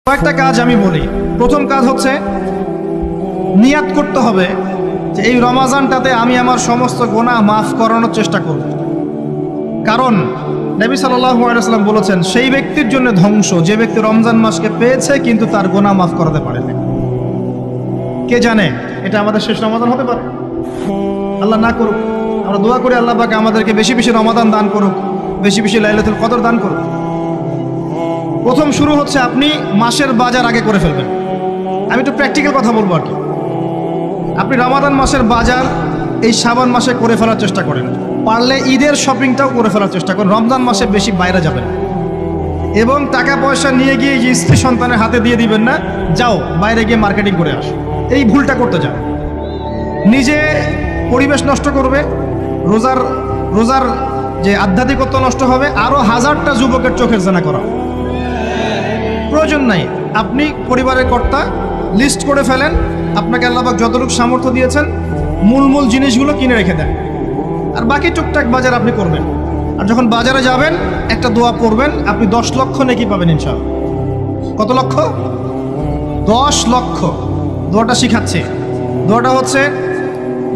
কয়েকটা কাজ আমি বলি। প্রথম কাজ হচ্ছে নিয়াত করতে হবে যে এই রমাজানটাতে আমি আমার সমস্ত গুনাহ মাফ করানোর চেষ্টা করব। কারণ নবী সাল্লাল্লাহু আলাইহি ওয়াসাল্লাম বলেছেন, সেই ব্যক্তির জন্য ধ্বংস যে ব্যক্তি রমজান মাসকে পেয়েছে কিন্তু তার গুনাহ মাফ করাতে পারেনি। কে জানে এটা আমাদের শেষ রমাদান হতে পারে? আল্লাহ না করুক। আমরা দোয়া করি আল্লাহ পাক আমাদেরকে বেশি বেশি রমাদান দান করুক, বেশি বেশি লাইলাতুল কদর দান করুক। প্রথম শুরু হচ্ছে আপনি মাসের বাজার আগে করে ফেলবেন। আমি একটু প্র্যাকটিক্যাল কথা বলবো আর কি। আপনি রমাদান মাসের বাজার এই শাবান মাসে করে ফেলার চেষ্টা করেন। পারলে ঈদের শপিংটাও করে ফেলার চেষ্টা করেন। রমজান মাসে বেশি বাইরে যাবেন এবং টাকা পয়সা নিয়ে গিয়ে যে স্ত্রী সন্তানের হাতে দিয়ে দিবেন না, যাও বাইরে গিয়ে মার্কেটিং করে আসো। এই ভুলটা করতে যান, নিজে পরিবেশ নষ্ট করবে, রোজার যে আধ্যাত্মিকত্ব নষ্ট হবে, আরও হাজারটা যুবকের চোখের জানা করা প্রয়োজন নাই। আপনি পরিবারের কর্তা, লিস্ট করে ফেলেন। আপনাকে আল্লাহ পাক যতটুকু সামর্থ্য দিয়েছেন মূল জিনিসগুলো কিনে রেখে দেন, আর বাকি টুকটাক বাজার আপনি করবেন। আর যখন বাজারে যাবেন একটা দোয়া পড়বেন, আপনি 10 লক্ষ নেকি পাবেন ইনশাআল্লাহ। কত লক্ষ? 10 লক্ষ। দোয়াটা শিখাচ্ছে। দোয়াটা হচ্ছে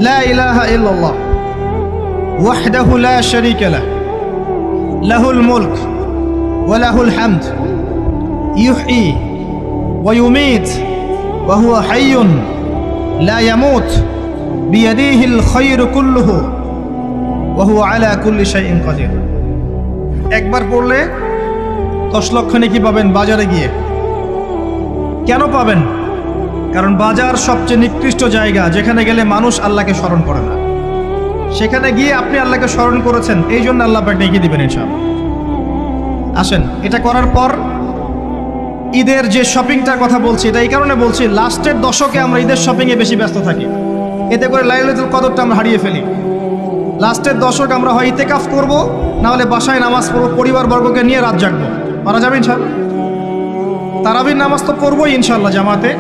লা ইলাহা ইল্লাল্লাহ ওয়াহদাহু লা শারীকা লাহ লাহুল মুলক ওয়া লাহুল হামদ ইউহয়ী ওয়া ইউমীত ওয়া হুয়া হাইয়ুন লা ইয়ামুত বিয়াদিহিল খায়রু কুল্লুহু ওয়া হুয়া আলা কুল্লি শাইইন কাদির। একবার পড়লে 10 লক্ষ নেকি পাবেন বাজারে গিয়ে। কেন পাবেন? কারণ বাজার সবচেয়ে নিকৃষ্ট জায়গা, যেখানে গেলে মানুষ আল্লাহকে স্মরণ করে না। সেখানে গিয়ে আপনি আল্লাহকে স্মরণ করেছেন, এই জন্য আল্লাহ পাক নেকি দিবেন ইনশাআল্লাহ। আসেন, এটা করার পর ঈদের যে শপিংটার কথা বলছি, এটা এই কারণে বলছি, লাস্টের দশকে আমরা ঈদের শপিংয়ে বেশি ব্যস্ত থাকি। এতে করে লাইলাতুল কদরটা আমরা হারিয়ে ফেলি। লাস্টের দশক আমরা হয় ইতিকাফ করব, না হলে বাসায় নামাজ পড়বো, পরিবারবর্গকে নিয়ে রাত জাগবো। পারা যাবে ইনশাআল্লাহ? তারাবির নামাজ তো পড়বোই ইনশাআল্লাহ জামাতে।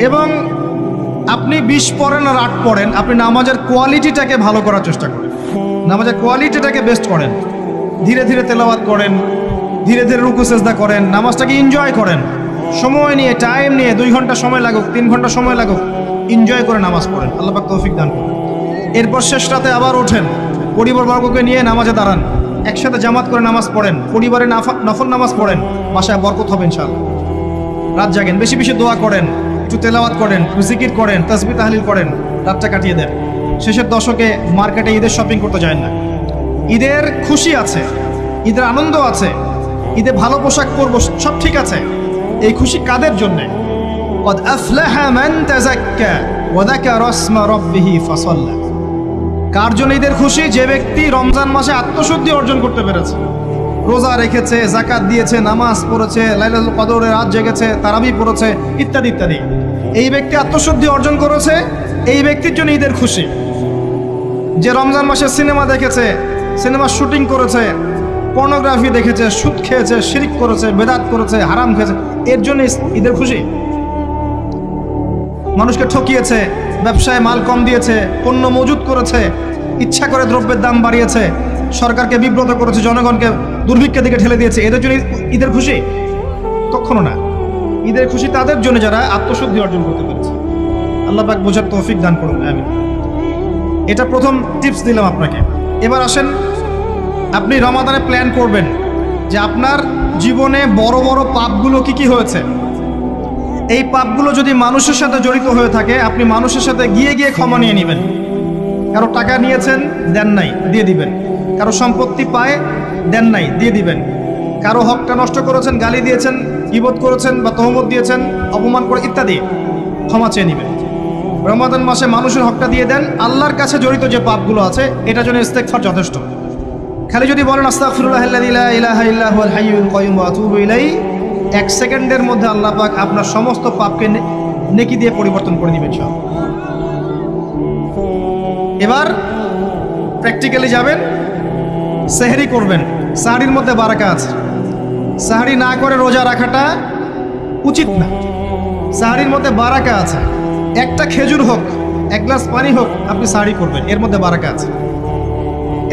এবং আপনি 20 পড়েন আর 8 পড়েন, আপনি নামাজের কোয়ালিটিটাকে ভালো করার চেষ্টা করেন, নামাজের কোয়ালিটিটাকে বেস্ট করেন। ধীরে ধীরে তেলাওয়াত করেন, ধীরে ধীরে রুকু সেজদা করেন, নামাজটাকে এনজয় করেন। সময় নিয়ে, টাইম নিয়ে, 2 ঘন্টা সময় লাগুক, 3 ঘন্টা সময় লাগুক, এনজয় করে নামাজ পড়েন। আল্লাহ পাক তৌফিক দান করুন। এরপর শেষ রাতে আবার ওঠেন, পরিবারবর্গকে নিয়ে নামাজে দাঁড়ান, একসাথে জামাত করে নামাজ পড়েন, পরিবারে নফল নামাজ পড়েন, বাসায় বরকত হবে ইনশাআল্লাহ। রাত জাগেন, বেশি বেশি দোয়া করেন, একটু তেলাওয়াত করেন, একটু জিকির করেন, তাসবিহ তাহলিল করেন, রাতটা কাটিয়ে দেন। শেষের দশকে মার্কেটে ঈদের শপিং করতে যায় না। ঈদের খুশি আছে, ঈদের আনন্দ আছে, ঈদে ভালো পোশাক পরবো, সব ঠিক আছে। এই খুশি কাদের জন্যে? কদ আফলাহা মান তাযাক্কা ওয়া যাকারা ইসমা রাব্বিহি ফাসাল্লা। কার জন্য ঈদের খুশি? যে ব্যক্তি রমজান মাসে আত্মশুদ্ধি অর্জন করতে পেরেছে, রোজা রেখেছে, যাকাত দিয়েছে, নামাজ পড়েছে, লাইলাতুল কদরে রাত জেগেছে, তারাবি পড়েছে, ইত্যাদি ইত্যাদি। এই ব্যক্তি আত্মশুদ্ধি অর্জন করেছে, এই ব্যক্তির জন্য ঈদের খুশি। যে রমজান মাসে সিনেমা দেখেছে, সিনেমার শুটিং করেছে, পর্নোগ্রাফি দেখেছে, সুদ খেয়েছে, শিরক করেছে, বেদাত করেছে, হারাম খেয়েছে, এর জন্য ঈদের খুশি। মানুষকে ঠকিয়েছে, ব্যবসায় মাল কম দিয়েছে, পণ্য মজুত করেছে, ইচ্ছা করে দ্রব্যের দাম বাড়িয়েছে, সরকারকে বিব্রত করেছে, জনগণকে দুর্ভিক্ষের দিকে ঠেলে দিয়েছে, এদের জন্য ঈদের খুশি? কখনো না। ঈদের খুশি তাদের জন্য যারা আত্মশুদ্ধি অর্জন করতে পেরেছে। আল্লাহ পাক বোঝার তৌফিক দান করুন, আমিন। এটা প্রথম টিপস দিলাম আপনাকে। এবার আসেন, আপনি রমাদানে প্ল্যান করবেন যে আপনার জীবনে বড় বড় পাপগুলো কি কি হয়েছে। এই পাপগুলো যদি মানুষের সাথে জড়িত হয়ে থাকে, আপনি মানুষের সাথে গিয়ে গিয়ে ক্ষমা নিয়ে নেবেন। কারো টাকা নিয়েছেন, দেন নাই, দিয়ে দিবেন। কারো সম্পত্তি পায়, দেন নাই, দিয়ে দিবেন। কারো হকটা নষ্ট করেছেন, গালি দিয়েছেন, গীবত করেছেন বা তহমত দিয়েছেন, অপমান করে ইত্যাদি, ক্ষমা চেয়ে নেবেন। রমাদান মাসে মানুষের হকটা দিয়ে দেন। আল্লাহর কাছে জড়িত যে পাপগুলো আছে, এটার জন্য ইস্তেগফার যথেষ্ট। খালি যদি বলেন আস্তাগফিরুল্লাহাল্লাযী লা ইলাহা ইল্লা হুয়াল হাইয়ুল কাইয়্যুম ওয়া আতুবু ইলাইহি, 1 সেকেন্ডের মধ্যে আল্লাহ পাক আপনার সমস্ত পাপকে নেকি দিয়ে পরিবর্তন করে দিবেন সব। এবার প্র্যাকটিক্যালি যাবেন, সেহরি করবেন। সাহরির মধ্যে বারাকা আছে। সাহরি না করে রোজা রাখাটা উচিত না। সাহরির মধ্যে বারাকা আছে। একটা খেজুর হোক, 1 গ্লাস পানি হোক, আপনি সাহরি করবেন, এর মধ্যে বারাকা আছে।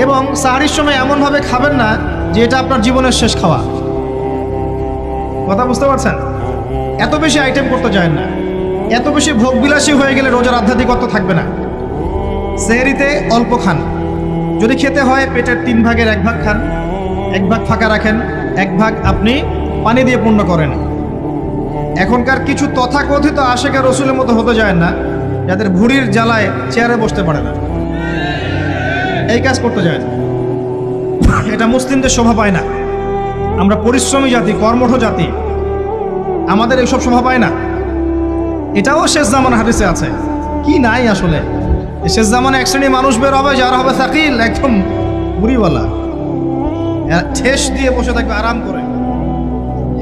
এবং সাহরির সময় এমনভাবে খাবেন না যে এটা আপনার জীবনের শেষ খাওয়া। কথা বুঝতে পারছেন? এত বেশি আইটেম করতে যায় না, এত বেশি ভোগবিলাসী হয়ে গেলে রোজার আধ্যাত্মিকত্ব থাকবে না। সেহরিতে অল্প খান, যদি খেতে হয় পেটের 3 ভাগের 1 ভাগ খান, 1 ভাগ ফাঁকা রাখেন, 1 ভাগ আপনি পানি দিয়ে পূর্ণ করেন। এখনকার কিছু তথাকথিত আশেখা রসুলের মতো হতে যায় না, যাদের ভুঁড়ির জ্বালায় চেয়ারে বসতে পারে না, এই কাজ করতে যায় না। এটা মুসলিমদের শোভা পায় না। আমরা পরিশ্রমী জাতি, কর্মঠ জাতি, আমাদের এইসব শোভা পায় না। এটাও শেষ জামান হাদিসে আছে। কি নাই আসলে, শেষ জামানে এক শ্রেণী মানুষ বের হবে যারা হবে সাকিল, একদম বুড়িওয়ালা, ঠেস দিয়ে বসে থাকবে আরাম করে,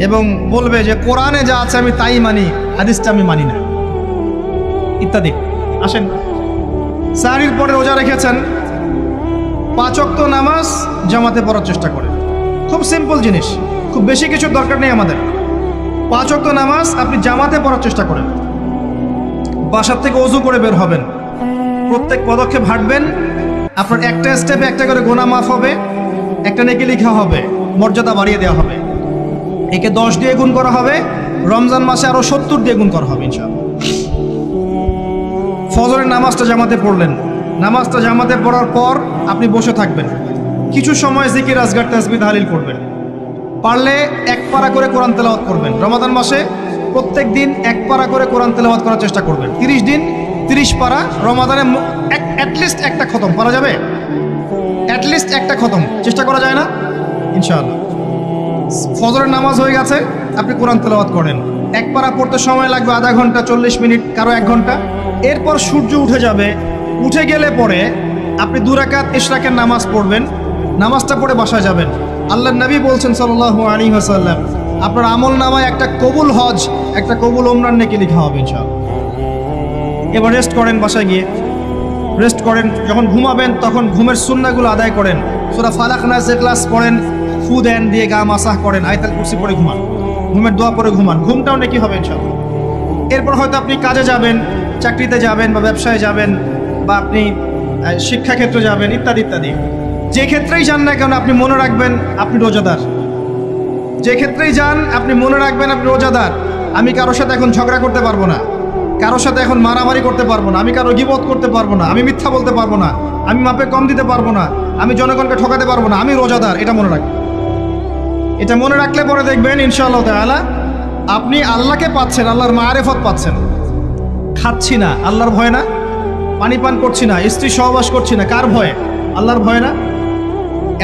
এবং বলবে যে কোরআনে যা আছে আমি তাই মানি, হাদিসটা আমি মানি না, ইত্যাদি। আসেন, সাহরির পরে রোজা রেখেছেন, 5 ওয়াক্ত নামাজ জামাতে পড়ার চেষ্টা করেন। খুব সিম্পল জিনিস, খুব বেশি কিছু দরকার নেই আমাদের। 5 ওয়াক্ত নামাজ আপনি জামাতে পড়ার চেষ্টা করেন। বাসার থেকে ওযু করে বের হবেন, প্রত্যেক পদক্ষেপ হাঁটবেন, আপনার একটা স্টেপে একটা করে গুনাহ মাফ হবে, একটা নেকি লেখা হবে, মর্যাদা বাড়িয়ে দেওয়া হবে। একে 10 দিয়ে গুণ করা হবে, রমজান মাসে আরো 70 দিয়ে গুণ করা হবে ইনশাআল্লাহ। ফজরের নামাজটা জামাতে পড়লেন, নামাজটা জামাতে পড়ার পর আপনি বসে থাকবেন, কিছু সময় জিকির, আজগার, তাসবিহ, তাহলিল করবেন। পারলে 1 পারা করে কোরআন তেলাওয়াত করবেন। রমাদান মাসে প্রত্যেক দিন 1 পারা করে কোরআন তেলাওয়াত করার চেষ্টা করবেন। 30 দিন 30 পারা, রমাদানে অ্যাটলিস্ট একটা খতম করা যাবে, অ্যাটলিস্ট একটা খতম চেষ্টা করা যায় না ইনশাআল্লাহ। ফজরের নামাজ হয়ে গেছে, আপনি কোরআন তেলাওয়াত করেন। 1 পারা পড়তে সময় লাগবে আধা ঘন্টা, 40 মিনিট, কারো 1 ঘন্টা। এরপর সূর্য উঠে যাবে, উঠে গেলে পরে আপনি 2 রাকাত ইশরাকের নামাজ পড়বেন, নামাজটা পড়ে বাসায় যাবেন। আল্লাহর নবী বলছেন সাল্লাল্লাহু আলাইহি ওয়াসাল্লাম, আপনার আমল নামায় একটা কবুল হজ, একটা কবুল ওমরার নেকি লেখা হবে ইনশাআল্লাহ। এবার রেস্ট করেন, বাসায় গিয়ে রেস্ট করেন। যখন ঘুমাবেন তখন ঘুমের সুন্নাহগুলো আদায় করেন। সূরা ফালাক, নাস, ইখলাস পড়েন, ফু দেন, দিয়ে গা মাসাহ করেন, আয়াতুল কুরসি পড়ে ঘুমান, ঘুমের দোয়া পড়ে ঘুমান, ঘুমটাও নেকি হবে ইনশাআল্লাহ। এরপর হয়তো আপনি কাজে যাবেন, চাকরিতে যাবেন, বা ব্যবসায় যাবেন, বা আপনি শিক্ষাক্ষেত্রে যাবেন, ইত্যাদি ইত্যাদি। যে ক্ষেত্রেই যান না কেন আপনি মনে রাখবেন আপনি রোজাদার। যে ক্ষেত্রেই যান আপনি মনে রাখবেন আপনি রোজাদার। আমি কারোর সাথে এখন ঝগড়া করতে পারবো না, কারোর সাথে এখন মারামারি করতে পারবো না, আমি কারো গীবত করতে পারবো না, আমি মিথ্যা বলতে পারবো না, আমি মাপে কম দিতে পারবো না, আমি জনগণকে ঠকাতে পারবো না, আমি রোজাদার। এটা মনে রাখবেন। এটা মনে রাখলে পরে দেখবেন ইনশাআল্লাহ তাআলা আপনি আল্লাহকে পাচ্ছেন, আল্লাহর মারিফত পাচ্ছেন। খাচ্ছি না, আল্লাহর ভয় না। পানি পান করছি না, স্ত্রী সহবাস করছি না, কার ভয়ে? আল্লাহর ভয় না।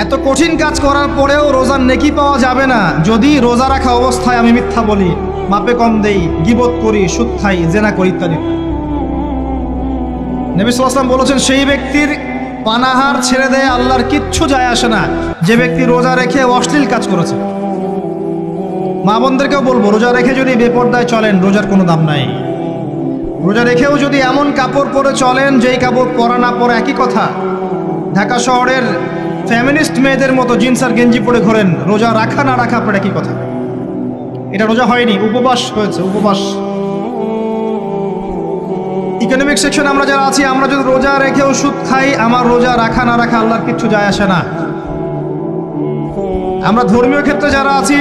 এত কঠিন কাজ করার পরেও রোজার নেকি পাওয়া যাবে না যদি রোজা রাখা অবস্থায় আমি মিথ্যা বলি, মাপে কম দেই, গীবত করি, সুদ খাই, জেনা করি, ইত্যাদি। নবী সাল্লাল্লাহু আলাইহি ওয়াসাল্লাম বলেছেন, সেই ব্যক্তির পানাহার ছেড়ে দেয় আল্লাহর কিচ্ছু যায় আসে না, যে ব্যক্তি রোজা রেখে অশ্লীল কাজ করেছে। মা বোনদেরকেও বলবো, রোজা রেখে যদি বেপরদায় চলেন রোজার কোনো দাম নাই। রোজা রেখেও যদি এমন কাপড় পরে চলেন যেই কাপড় পরা না পরে একই কথা, ঢাকা শহরের ফ্যামিনিস্ট মেয়েদের মতো জিন্স আর গেঞ্জি পরে ঘোরেন, রোজা রাখা না রাখা আপনার একই কথা। এটা রোজা হয়নি, উপবাস হয়েছে, উপবাস। ইকোনমিক সেকশন আমরা যারা আছি, আমরা যদি রোজা রেখেও সুদ খাই, আমার রোজা রাখা না রাখা আল্লাহর কিচ্ছু যায় আসে না। আমরা ধর্মীয় ক্ষেত্রে যারা আছি,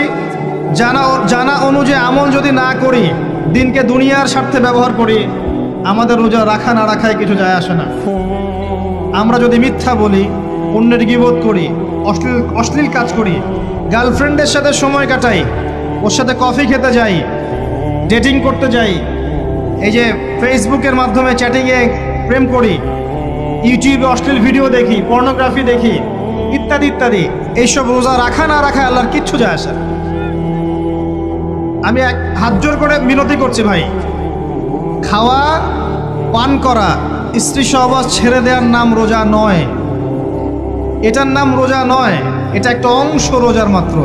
জানা অনুযায়ী আমল যদি না করি, দিনকে দুনিয়ার স্বার্থে ব্যবহার করি, আমাদের রোজা রাখা না রাখায় কিছু যায় আসে না। আমরা যদি মিথ্যা বলি, অন্যের গীবত করি, অশ্লীল কাজ করি, গার্লফ্রেন্ডের সাথে সময় কাটাই, ওর সাথে কফি খেতে যাই, ডেটিং করতে যাই, এই যে ফেসবুকের মাধ্যমে চ্যাটিংয়ে প্রেম করি, ইউটিউবে অশ্লীল ভিডিও দেখি, পর্নোগ্রাফি দেখি, ইত্যাদি ইত্যাদি, এইসব রোজা রাখা না রাখা আল্লাহর কিচ্ছু যায় আসে না। আমি হাত জোর করে মিনতি করছি ভাই, খাওয়া পান করা, স্ত্রী সহবাস ছেড়ে দেওয়ার নাম রোজা নয়, এটার নাম রোজা নয়, এটা একটা অংশ রোজার মাত্র।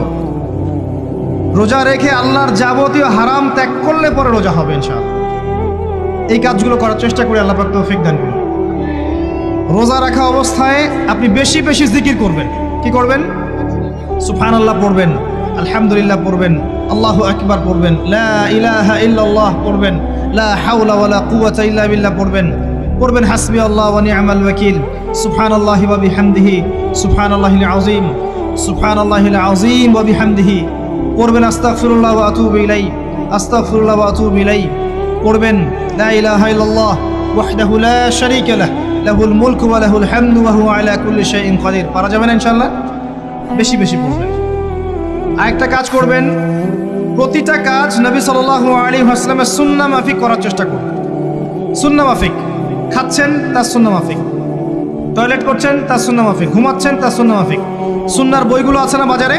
রোজা রেখে আল্লাহর যাবতীয় হারাম ত্যাগ করলে পরে রোজা হবে ইনশাআল্লাহ। এই কাজগুলো করার চেষ্টা করি, আল্লাহ পাক তৌফিক দান করুন। রোজা রাখা অবস্থায় আপনি বেশি বেশি জিকির করবেন। কি করবেন? সুবহানাল্লাহ পড়বেন, আলহামদুলিল্লাহ পড়বেন, আল্লাহু আকবার পড়বেন, লা ইলাহা ইল্লাল্লাহ পড়বেন, লা হাওলা ওয়ালা কুওয়াতা ইল্লা বিল্লাহ পড়বেন হাসবি আল্লাহ ওয়া নি'মাল ওয়াকিল, সুবহানাল্লাহি ওয়া বিহামদিহি, সুবহানাল্লাহিল আযীম, সুবহানাল্লাহিল আযীম ওয়া বিহামদিহি, পড়বেন আস্তাগফিরুল্লাহ ওয়া আতুবু ইলাইহি, আস্তাগফিরুল্লাহ ওয়া আতুবু ইলাইহি, পড়বেন লা ইলাহা ইল্লাল্লাহ ওয়াহদাহু লা শারীকা লাহ লাহুল মুলকু ওয়া লাহুল হামদু ওয়া হুয়া আলা কুল্লি শাইইন কাদির। পারা যাবে না ইনশাআল্লাহ? বেশি বেশি পড়বেন। আরেকটা কাজ করবেন, প্রতিটা কাজ নবী সাল্লাল্লাহু আলাইহি ওয়াসাল্লামের সুন্নাহ মাফিক করার চেষ্টা করবেন। সুন্নাহ মাফিক, খাচ্ছেন তার সুন্নাহ মাফিক, টয়লেট করছেন তার সুন্নাহ মাফিক, ঘুমাচ্ছেন তার সুন্নাহ মাফিক। সুন্নাহর বইগুলো আছে না বাজারে,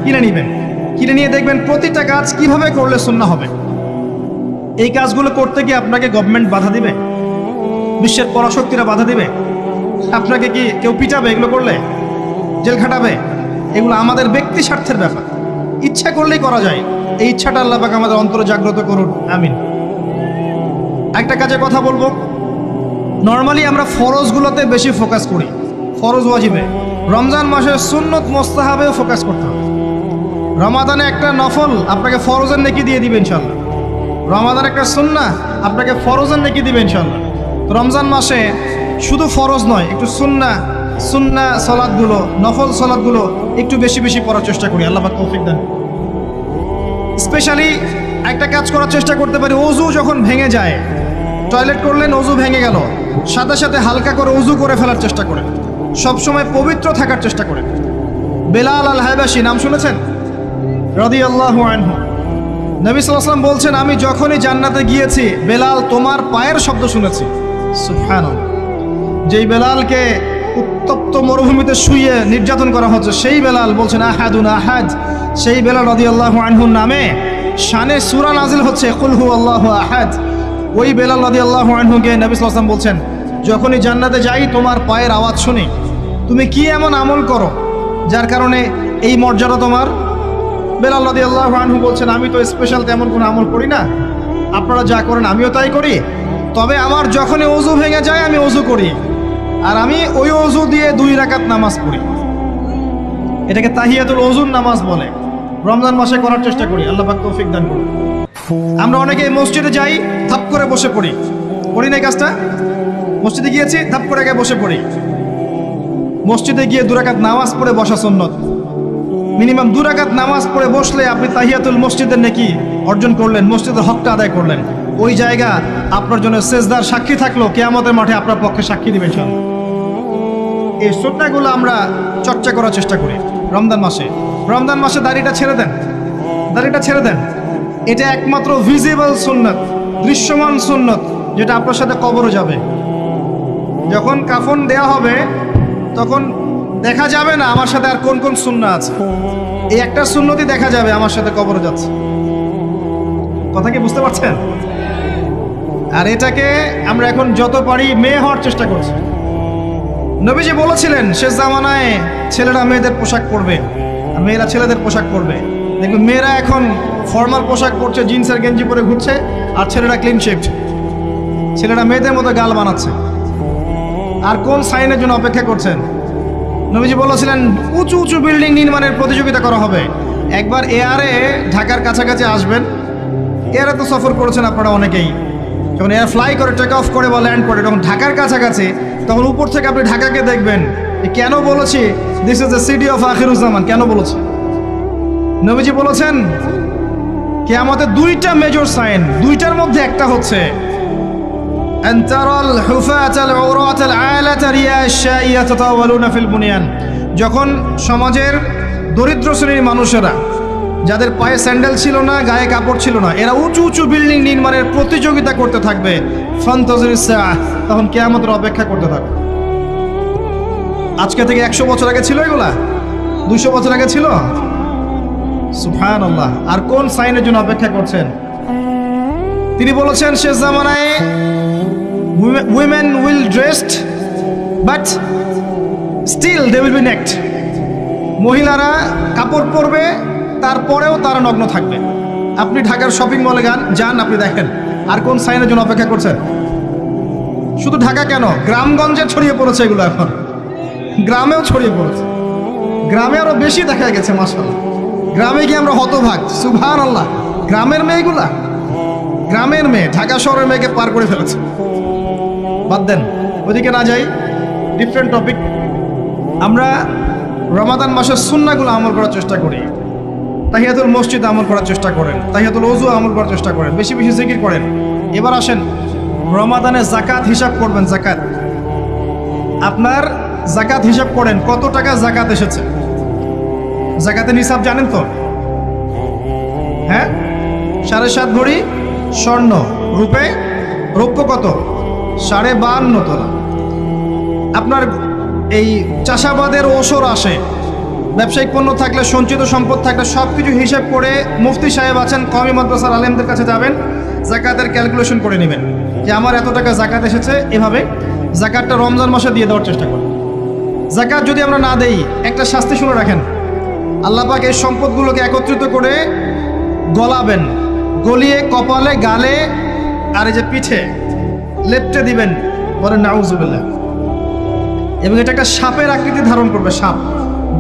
কিনে নেবেন। কিনে নিয়ে দেখবেন প্রতিটা কাজ কিভাবে করলে সুন্নাহ হবে। এই কাজগুলো করতে গিয়ে আপনাকে গভর্নমেন্ট বাধা দিবে, বিশ্বের পরাশক্তিরা বাধা দিবে, আপনাকে কি কেউ পিটাবে এগুলো করলে, জেল খাটাবে? এগুলো আমাদের ব্যক্তি স্বার্থের ব্যাপার, ইচ্ছা করলেই করা যায়। এই ইচ্ছাটা আল্লাহ পাক আমাদের অন্তরে জাগ্রত করুন, আমিন। একটা কাজে কথা বলবো, নর্মালি আমরা ফরজগুলোতে বেশি ফোকাস করি, ফরজ ওয়াজিবে। রমজান মাসের সুন্নত মোস্তাহাবেও ফোকাস করতে হবে। রমাদানে একটা নফল আপনাকে ফরজের নেকি দিয়ে দিবে ইনশাল্লাহ, রমাদান একটা সুন্নাহ আপনাকে ফরজের নেকি দিবে ইনশাল্লাহ। তো রমজান মাসে শুধু ফরজ নয়, একটু সুন্নাহ সালাতগুলো, নফল সালাতগুলো একটু বেশি বেশি পড়ার চেষ্টা করি, আল্লাহ পাক তৌফিক দেন। স্পেশালি একটা কাজ করার চেষ্টা করতে পারি, ওযু যখন ভেঙে যায়, টয়লেট করলেন ওযু ভেঙে গেল, সাথে সাথে হালকা করে ওযু করে ফেলার চেষ্টা করেন, সবসময় পবিত্র থাকার চেষ্টা করেন। বেলাল আল হাবাশি নাম শুনেছেন? রাদিয়াল্লাহু আনহু। নবী সাল্লাল্লাহু আলাইহি ওয়াসাল্লাম বলছেন, আমি যখনই জান্নাতে গিয়েছি বেলাল তোমার পায়ের শব্দ শুনেছি। সুবহানাল্লাহ। যেই বেলালকে উত্তপ্ত মরুভূমিতে শুইয়ে নির্যাতন করা হচ্ছে, সেই বেলাল বলছেন আহাদুন আহাদ। সেই বেলাল রাদিয়াল্লাহু আনহুর নামে শানে সূরা নাজিল হচ্ছে কুল হুয়াল্লাহু আহাদ। ওই বেলাল রাদিয়াল্লাহু আনহুকে নবী সাল্লাল্লাহু আলাইহি ওয়াসাল্লাম বলছেন, যখনই জান্নাতে যাই তোমার পায়ের আওয়াজ শুনি, তুমি কি এমন আমল করো যার কারণে এই মর্যাদা তোমার? বেলাল রাদিয়াল্লাহু আনহু বলছেন, আমি তো স্পেশাল তেমন কোনো আমল করি না, আপনারা যা করেন আমিও তাই করি, তবে আমার যখনই ওযু ভেঙে যায় আমি ওযু করি, আর আমি ওই ওযু দিয়ে 2 রাকাত নামাজ পড়ি। এটাকে তাহিয়াতুল ওযুর নামাজ বলে। রমজান মাসে করার চেষ্টা করি, আল্লাহ পাক তৌফিক দান করুন। আমরা অনেকে মসজিদে যাই, থাপ করে বসে পড়ি, করি না কাজটা? মসজিদে গিয়েছি, থাপ করে গিয়ে বসে পড়ি। মসজিদে গিয়ে 2 রাকাত নামাজ পড়ে বসা সুন্নত। মিনিমাম 2 রাকাত নামাজ পড়ে বসলে আপনি তাহিয়াতুল মসজিদের নেকি অর্জন করলেন, মসজিদের হকটা আদায় করলেন। ওই জায়গা আপনার জন্য সেজদার সাক্ষী থাকলো, কিয়ামতের মাঠে আপনার পক্ষে সাক্ষী দিবেন ইনশাআল্লাহ। এই সুন্নাহগুলো আমরা চর্চা করার চেষ্টা করি রমজান মাসে। রমজান মাসে দাড়িটা ছেড়ে দেন, দাড়িটা ছেড়ে দেন। এটা একমাত্র ভিজিবল সুন্নাত, দৃশ্যমান সুন্নাত, যেটা আপনার সাথে কবরে যাবে। যখন কাফন দেয়া হবে তখন দেখা যাবে না আমার সাথে আর কোন কোন সুন্নাহ আছে, এই একটা সুন্নতই দেখা যাবে আমার সাথে কবরে যাচ্ছে। কথা কি বুঝতে পারছেন? আর এটাকে আমরা এখন যত পারি মেয়ে হওয়ার চেষ্টা করছি। নবীজি বলেছিলেন শেষ জামানায় ছেলেরা মেয়েদের পোশাক পরবে আর মেয়েরা ছেলেদের পোশাক পরবে। দেখবেন মেয়েরা এখন ফর্মাল পোশাক পরছে, জিন্সের গেঞ্জি পরে ঘুরছে, আর ছেলেরা ক্লিন শেভড। ছেলেরা মেয়েদের মতো গাল বানাচ্ছে। আর কোন সাইনের জন্য অপেক্ষা করছেন? নবীজি বলেছিলেন উঁচু উঁচু বিল্ডিং নির্মাণের প্রতিযোগিতা করা হবে। একবার এয়ারে ঢাকার কাছাকাছি আসবেন, এয়ারে তো সফর করেছেন আপনারা অনেকেই। যখন এয়ার ফ্লাই করে, টেক অফ করে বা ল্যান্ড করে, যখন ঢাকার কাছাকাছি, তখন উপর থেকে আপনি ঢাকাকে দেখবেন। কেন বলেছি this is the city of Akhiruzzaman? কেন বলেছি? নবীজি বলেছেন কিয়ামতের 2টা মেজর সাইন, 2টার মধ্যে একটা হচ্ছে আনতারাল হুফাতাল উরাতাল আলাতা রিয়াশাইয়া তাতাওয়ালুনা ফিল বুনিয়ান। যখন সমাজের দরিদ্র শ্রেণীর মানুষেরা, যাদের পায়ে স্যান্ডেল ছিল না, গায়ে কাপড় ছিল না, এরা উঁচু উঁচু বিল্ডিং নির্মাণের প্রতিযোগিতা করতে থাকবে, ফান্তাজিরিস সাআহ, তখন কিয়ামতের অপেক্ষা করতে থাকবে। আজকে থেকে 100 বছর আগে ছিল এগুলা? 200 বছর আগে ছিল? সুবহানাল্লাহ। আর কোন সাইনের জন্য অপেক্ষা করছেন? তিনি বলেছেন শেষ জামানায় women will dressed but still they will be naked। মহিলারা কাপড় পরবে, তারপরেও তারা নগ্ন থাকবে। আপনি ঢাকার শপিং মলে যান, আপনি দেখেন। আর কোন সাইনের জন্য অপেক্ষা করছেন? শুধু ঢাকা কেন, গ্রামগঞ্জে ছড়িয়ে পড়েছে এগুলো, এখন গ্রামেও ছড়িয়ে পড়েছে। গ্রামে আরো বেশি দেখা গেছে মাশাআল্লাহ। গ্রামে গিয়ে আমরা হতভাগ, সুবহানাল্লাহ। গ্রামের মেয়েগুলা, গ্রামের মেয়ে ঢাকা শহরের মেয়েকে পার করে ফেলেছে। বাদ দেন, ওইদিকে না যাই, ডিফারেন্ট টপিক। আমরা রমাদান মাসের সুন্নাহগুলো আমল করার চেষ্টা করি। তাহিয়াতুল মসজিদ আমল করার চেষ্টা করেন, তাহিয়াতুল ওযু আমল করার চেষ্টা করেন, বেশি বেশি জিকির করেন। এবার আসেন রমাদানে জাকাত হিসাব করবেন। জাকাত, আপনার জাকাত হিসাব করেন, কত টাকা জাকাত এসেছে। জাকাতের নিসাব জানেন তো? হ্যাঁ, 7.5 ভরি স্বর্ণ, রৌপ্য কত? 52.5 তোলা। আপনার এই চাষাবাদের ওসর আসে, ব্যবসায়িক পণ্য থাকলে, সঞ্চিত সম্পদ থাকলে সব কিছু হিসাব করে মুফতি সাহেব আছেন, কওমি মাদ্রাসার আলেমদের কাছে যাবেন, জাকাতের ক্যালকুলেশন করে নেবেন যে আমার এত টাকা জাকাত এসেছে। এভাবে জাকাতটা রমজান মাসে দিয়ে দেওয়ার চেষ্টা করুন। জাকাত যদি আমরা না দেই, একটা শাস্তি শুনে রাখেন, আল্লাহ পাক এই সম্পদগুলোকে একত্রিত করে গলাবেন, গলিয়ে কপালে, গালে আর এই যে পিঠে লেপটে দিবেন, বলেন নাউজুবিল্লাহ। এবং এটা একটা সাপের আকৃতি ধারণ করবে, সাপ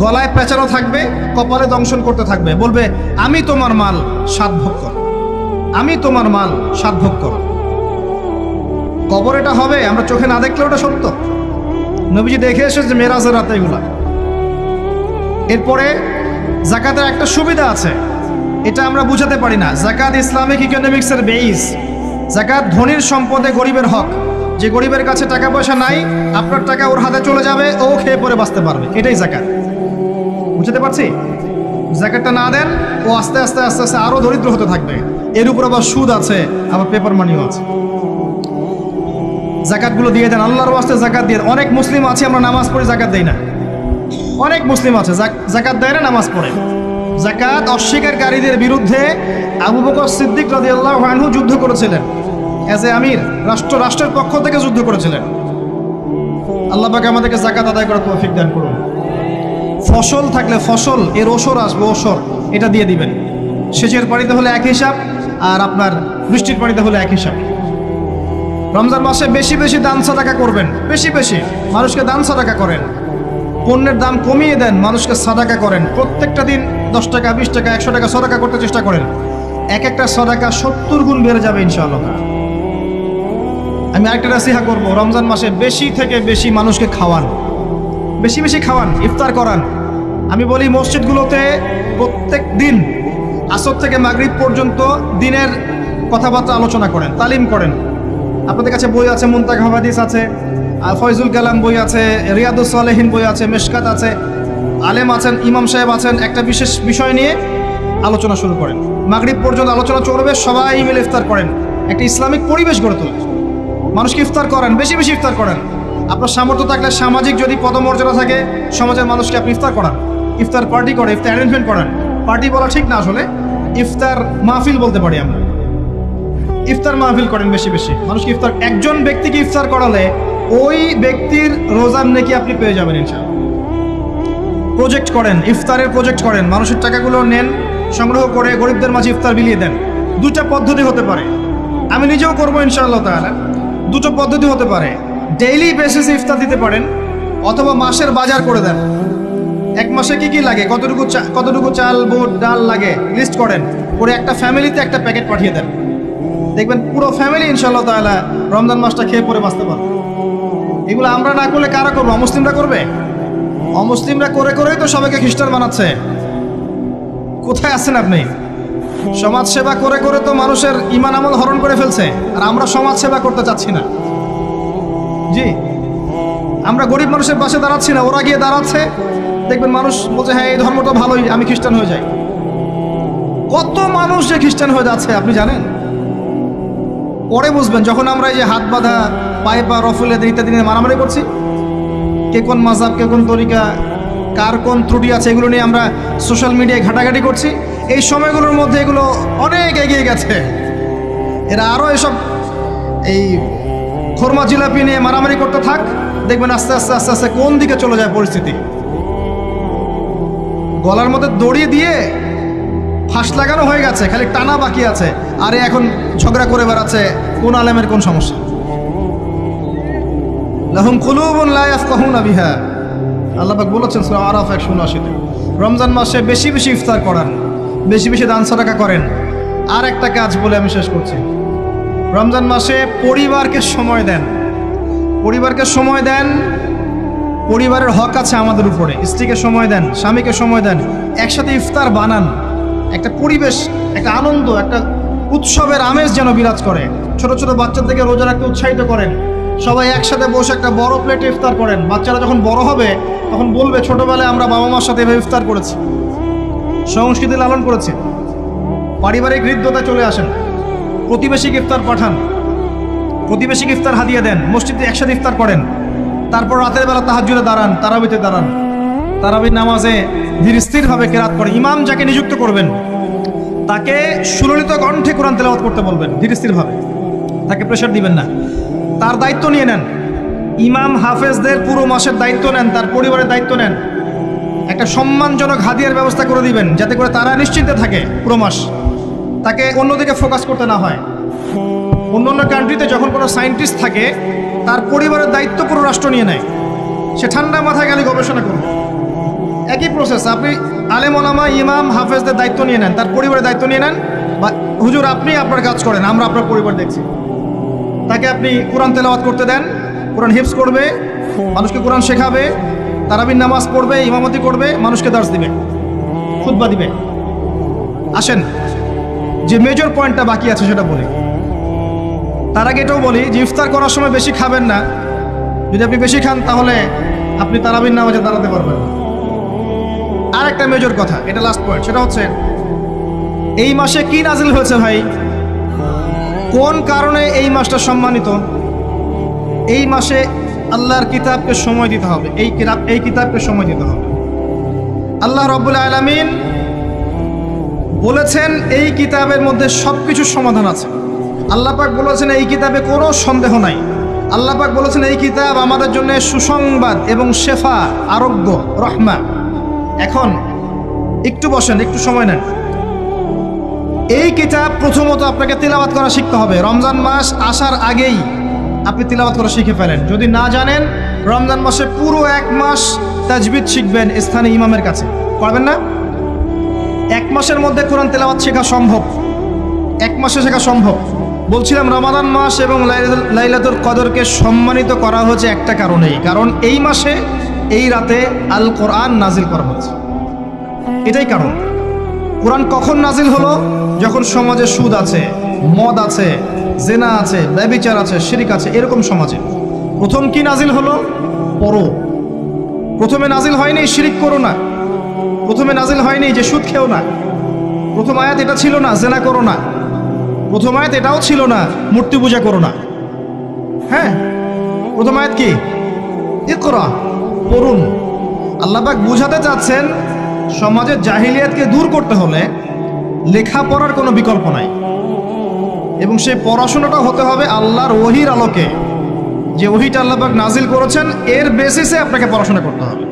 গলায় পেঁচানো থাকবে, কপালে দংশন করতে থাকবে, বলবে আমি তোমার মাল 7 ভাগ কর, আমি তোমার মাল 7 ভাগ কর। কবর এটা হবে, আমরা চোখে না দেখলে ওটা সত্য। নবীজি দেখে এসেছে মেরাজের রাতে এগুলা। এরপরে জাকাতের একটা সুবিধা আছে, এটা আমরা বুঝাতে পারি না। জাকাত ইসলামিক ইকোনমিক্সের বেইস। জাকাত ধনীর সম্পদে গরিবের হক। যে গরিবের কাছে টাকা পয়সা নাই, আপনার টাকা ওর হাতে চলে যাবে, ও খেয়ে পরে বাঁচতে পারবে, এটাই জাকাত। বুঝতে পারছি? জাকাতটা না দেন, ও আস্তে আস্তে আস্তে আস্তে আরো দরিদ্র হতে থাকবে। এর উপর আবার সুদ আছে, আবার পেপার মানিও আছে। জাকাতগুলো দিয়ে দেন, আল্লাহর ওয়াস্তে জাকাত দিয়ে। অনেক মুসলিম আছে আমরা নামাজ পড়ে জাকাত দেই না। অনেক মুসলিম আছে জাকাত দেয় না, নামাজ পড়ে। জাকাত অস্বীকারীদের বিরুদ্ধে আবু বকর সিদ্দিক রাদিয়াল্লাহু আনহু যুদ্ধ করেছিলেন। এজ এ আমির, রাষ্ট্রের পক্ষ থেকে যুদ্ধ করেছিলেন। আল্লাহ পাক আমাদেরকে জাকাত আদায় করার তৌফিক দান করুন। ফসল থাকলে ফসল, এর ওসর আসবে, ওসর এটা দিয়ে দিবেন। সেচের পানিতে হলে এক হিসাব, আর আপনার বৃষ্টির পানিতে হলে এক হিসাব। রমজান মাসে বেশি বেশি দান সাদাকা করবেন, বেশি বেশি মানুষকে দান সাদাকা করেন। পণ্যের দাম কমিয়ে দেন, মানুষকে সাদাকা করেন। প্রত্যেকটা দিন 10 টাকা, 20 টাকা, 100 টাকা সাদাকা করতে চেষ্টা করেন। এক একটা সাদাকা 70 গুণ বেড়ে যাবে ইনশাআল্লাহ। আমি আরেকটা নাসিহা করব, রমজান মাসে বেশি থেকে বেশি মানুষকে খাওয়ান, বেশি বেশি খাওয়ান, ইফতার করান। আমি বলি মসজিদগুলোতে প্রত্যেক দিন আসর থেকে মাগরিব পর্যন্ত দিনের কথাবার্তা আলোচনা করেন, তালিম করেন। আপনাদের কাছে বই আছে, মুনতাকা হাদিস আছে, ফয়জুল কালাম বই আছে, রিয়াদুস সালেহিন বই আছে, মেশকাত আছে, আলেম আছেন, ইমাম সাহেব আছেন। একটা বিশেষ বিষয় নিয়ে আলোচনা শুরু করেন, মাগরিব পর্যন্ত আলোচনা চলবে, সবাই মিলে ইফতার করেন। একটা ইসলামিক পরিবেশ গড়ে তোলেন, মানুষকে ইফতার করেন, বেশি বেশি ইফতার করেন। আপনার সামর্থ্য থাকলে, সামাজিক যদি পদমর্যাদা থাকে, সমাজের মানুষকে আপনি ইফতার করান, ইফতার পার্টি করে, ইফতার অ্যারেঞ্জমেন্ট করান। পার্টি বলা ঠিক না, আসলে ইফতার মাহফিল বলতে পারি আমরা। ইফতার মাহফিল করেন বেশি বেশি, মানুষকে ইফতার। একজন ব্যক্তিকে ইফতার করালে ওই ব্যক্তির রোজার নেকি আপনি পেয়ে যাবেন ইনশাআল্লাহ। প্রজেক্ট করেন, ইফতারের প্রজেক্ট করেন, মানুষের টাকাগুলো নেন, সংগ্রহ করে গরিবদের মাঝে ইফতার বিলিয়ে দেন। 2টা পদ্ধতি হতে পারে, আমি নিজেও করবো ইনশাআল্লাহ তাআলা। 2টো পদ্ধতি হতে পারে, ডেইলি বেসিসে ইফতার দিতে পারেন, অথবা মাসের বাজার করে দেন। এক মাসে কি কি লাগে, কতটুকু চাল, বুট, ডাল লাগে লিস্ট করেন, করে একটা ফ্যামিলিতে একটা প্যাকেট পাঠিয়ে দেন। দেখবেন পুরো ফ্যামিলি ইনশাআল্লাহ তাআলা রমজান মাসটা খেয়ে পরে বাঁচতে পারবে। এগুলো আমরা না করলে কারা করবো? অমুসলিমরা করবে? অমুসলিমরা করে করেই তো সবাইকে খ্রিস্টান বানাচ্ছে। কোথায় আছেন আপনি? সমাজ সেবা করে করে তো মানুষের ঈমান আমল হরণ করে ফেলছে, আর আমরা সমাজ সেবা করতে চাচ্ছি না। জি, আমরা গরিব মানুষের পাশে দাঁড়াচ্ছি না, ওরা গিয়ে দাঁড়াচ্ছে। দেখবেন মানুষ বলছে হ্যাঁ এই ধর্মটা ভালোই, আমি খ্রিস্টান হয়ে যাই। কত মানুষ যে খ্রিস্টান হয়ে যাচ্ছে আপনি জানেন? পরে বুঝবেন, যখন আমরা এই যে হাত বাঁধা, পায়ে পা রফুলে ইত্যাদি নিয়ে মারামারি করছি, কে কোন মাযহাব, কে কোন তরিকা, কার কোন ত্রুটি আছে, এগুলো নিয়ে আমরা সোশ্যাল মিডিয়ায় ঘাটাঘাটি করছি। এই সময়গুলোর মধ্যে এগুলো অনেক এগিয়ে গেছে। এরা আরও এসব এই খোরমা জিলাপি নিয়ে মারামারি করতে থাক, দেখবেন আস্তে আস্তে আস্তে আস্তে কোন দিকে চলে যায় পরিস্থিতি। গলার মধ্যে দড়ি দিয়ে ফাঁস লাগানো হয়ে গেছে, খালি টানা বাকি আছে। আরে এখন ঝগড়া করে বেড়াচ্ছে কোন আলেমের কোন সমস্যা। লাহুম কুলুবুন লা ইয়াফকাহুনা বিহা, আল্লাহ পাক বলেছেন সূরা আরাফ 179-তে। রমজান মাসে বেশি বেশি ইফতার করান, বেশি বেশি দান সাদাকা করেন। আর একটা কাজ বলে আমি শেষ করছি, রমজান মাসে পরিবারকে সময় দেন। পরিবারকে সময় দেন, পরিবারের হক আছে আমাদের উপরে। স্ত্রীকে সময় দেন, স্বামীকে সময় দেন, একসাথে ইফতার বানান। একটা পরিবেশ, একটা আনন্দ, একটা উৎসবের আমেজ যেন বিরাজ করে। ছোট ছোট বাচ্চা থেকে রোজা রাখতে উৎসাহিত করেন, সবাই একসাথে বসে একটা বড় প্লেটে ইফতার করেন। বাচ্চারা যখন বড় হবে তখন বলবে ছোটবেলায় আমরা বাবা মার সাথে এভাবে ইফতার করেছি, সংস্কৃতি লালন করেছি। পারিবারিক হৃদ্যতায় চলে আসেন, প্রতিবেশীকে ইফতার পাঠান, প্রতিবেশীকে ইফতার হাদিয়া দেন, মসজিদে একসাথে ইফতার করেন। তারপর রাতের বেলা তাহাজ্জুদে দাঁড়ান, তারাবিতে দাঁড়ান, তারাবির নামাজে ধীর স্থিরভাবে কেরাত করেন। ইমাম যাকে নিযুক্ত করবেন তাকে সুললিত কণ্ঠে কোরআন তেলাওয়াত করতে বলবেন, ধীর স্থিরভাবে, তাকে প্রেশার দিবেন না। তার দায়িত্ব নিয়ে নেন। ইমাম হাফেজদের পুরো মাসের দায়িত্ব নেন, তার পরিবারের দায়িত্ব নেন। একটা সম্মানজনক হাদিয়ার ব্যবস্থা করে দিবেন যাতে করে তারা নিশ্চিন্তে থাকে পুরো মাস, তাকে অন্যদিকে ফোকাস করতে না হয়। অন্য অন্য কান্ট্রিতে যখন কোনো সায়েন্টিস্ট থাকে তার পরিবারের দায়িত্ব পুরো রাষ্ট্র নিয়ে নেয়, সে ঠান্ডা মাথায় গেলে গবেষণা করবে। একই প্রসেস, আপনি আলেম ওলামা ইমাম হাফেজদের দায়িত্ব নিয়ে নেন, তার পরিবারের দায়িত্ব নিয়ে নেন। বা হুজুর আপনি আপনার কাজ করেন, আমরা আপনার পরিবার দেখছি। তাকে আপনি কোরআন তেলাওয়াত করতে দেন, কোরআন হিফজ করবে, মানুষকে কোরআন শেখাবে, তারাবির নামাজ পড়বে, ইমামতি করবে, মানুষকে দার্স দিবে, খুতবা দিবে। আসেন যে মেজর পয়েন্টটা বাকি আছে সেটা বলি। তার আগে এটাও বলি যে ইফতার করার সময় বেশি খাবেন না। যদি আপনি বেশি খান তাহলে আপনি তারাবির নামাজে দাঁড়াতে পারবেন। আর একটা মেজর কথা, এটা লাস্ট পয়েন্ট, সেটা হচ্ছে এই মাসে কি নাজিল হয়েছে ভাই, কোন কারণে এই মাসটা সম্মানিত। এই মাসে আল্লাহর কিতাবকে সময় দিতে হবে, এই কিতাবকে সময় দিতে হবে। আল্লাহ রাব্বুল আলামিন বলেছেন এই কিতাবের মধ্যে সব কিছুর সমাধান আছে। আল্লাহ পাক বলেছেন এই কিতাবে কোনো সন্দেহ নাই। আল্লাহ পাক বলেছেন এই কিতাব আমাদের জন্য সুসংবাদ এবং শেফা, আরোগ্য, রহমা। এখন একটু বসেন, একটু সময় নেন। এই কিতাব প্রথমত আপনাকে তিলাওয়াত করা শিখতে হবে। রমজান মাস আসার আগেই আপনি তিলাওয়াত করা শিখে ফেলেন। যদি না জানেন, রমজান মাসে পুরো এক মাস তাজবিদ শিখবেন স্থানীয় ইমামের কাছে, পারবেন না? এক মাসের মধ্যে কোরআন তেলাওয়াত শেখা সম্ভব, এক মাসে শেখা সম্ভব। বলছিলাম রমাদান মাস এবং লাইলাতুল কদরকে সম্মানিত করা হয়েছে একটা কারণেই, কারণ এই মাসে এই রাতে আল কোরআন নাজিল করা হয়েছে, এটাই কারণ। কোরআন কখন নাজিল হলো? যখন সমাজে সুদ আছে, মদ আছে, জেনা আছে, ব্যভিচার আছে, শিরক আছে, এরকম সমাজে প্রথম কি নাজিল হলো? পড়ো। প্রথমে নাজিল হয়নি শিরক করো না, প্রথমে নাজিল হয়নি যে সুদ খেও না, প্রথম আয়াত এটা ছিল না জেনা করো না, প্রথম আয়াত এটাও ছিল না মূর্তি পূজা করো না। হ্যাঁ, প্রথম আয়াত কি? ইকরা, পড়ুন। আল্লাহ পাক বুঝাতে চাচ্ছেন সমাজের জাহিলিয়াতকে দূর করতে হলে লেখাপড়ার কোনো বিকল্প নাই, এবং সেই পড়াশোনাটা হতে হবে আল্লাহর ওহির আলোকে। যে ওহিটা আল্লাহ পাক নাজিল করেছেন এর বেসিসে আপনাকে পড়াশোনা করতে হবে।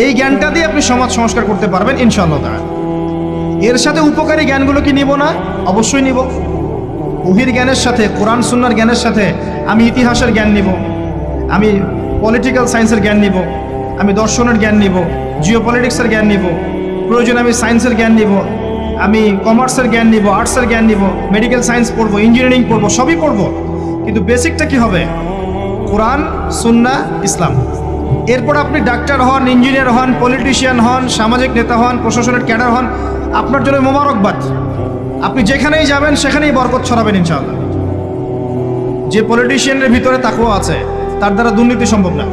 এই জ্ঞানটা দিয়ে আপনি সমাজ সংস্কার করতে পারবেন ইনশাআল্লাহ তাআলা। এর সাথে উপকারী জ্ঞানগুলো কি নিব না? অবশ্যই নিব। ওহির জ্ঞানের সাথে, কোরআন সুন্নাহর জ্ঞানের সাথে আমি ইতিহাসের জ্ঞান নিব, আমি পলিটিক্যাল সায়েন্সের জ্ঞান নিব, আমি দর্শনের জ্ঞান নিব, জিওপলিটিক্সের জ্ঞান নিব, প্রয়োজনে আমি সায়েন্সের জ্ঞান নিব, আমি কমার্সের জ্ঞান নিব, আর্টসের জ্ঞান নিব, মেডিকেল সায়েন্স পড়বো, ইঞ্জিনিয়ারিং পড়বো, সবই পড়বো। কিন্তু বেসিকটা কি হবে? কোরআন, সুন্নাহ, ইসলাম। এরপর আপনি ডাক্তার হন, ইঞ্জিনিয়ার হন, পলিটিশিয়ান হন, সামাজিক নেতা হন, প্রশাসনের ক্যাডার হন, আপনার জন্য মোবারকবাদ। আপনি যেখানেই যাবেন সেখানেই বরকত ছড়াবেন ইনশাআল্লাহ। যে পলিটিশিয়ানের ভিতরে তাকওয়া আছে তার দ্বারা দুর্নীতি সম্ভব না।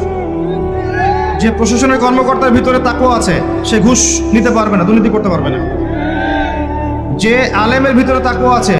যে প্রশাসনের কর্মকর্তার ভিতরে তাকওয়া আছে সে ঘুষ নিতে পারবে না, দুর্নীতি করতে পারবে না। যে আলেমের ভিতরে তাকওয়া আছে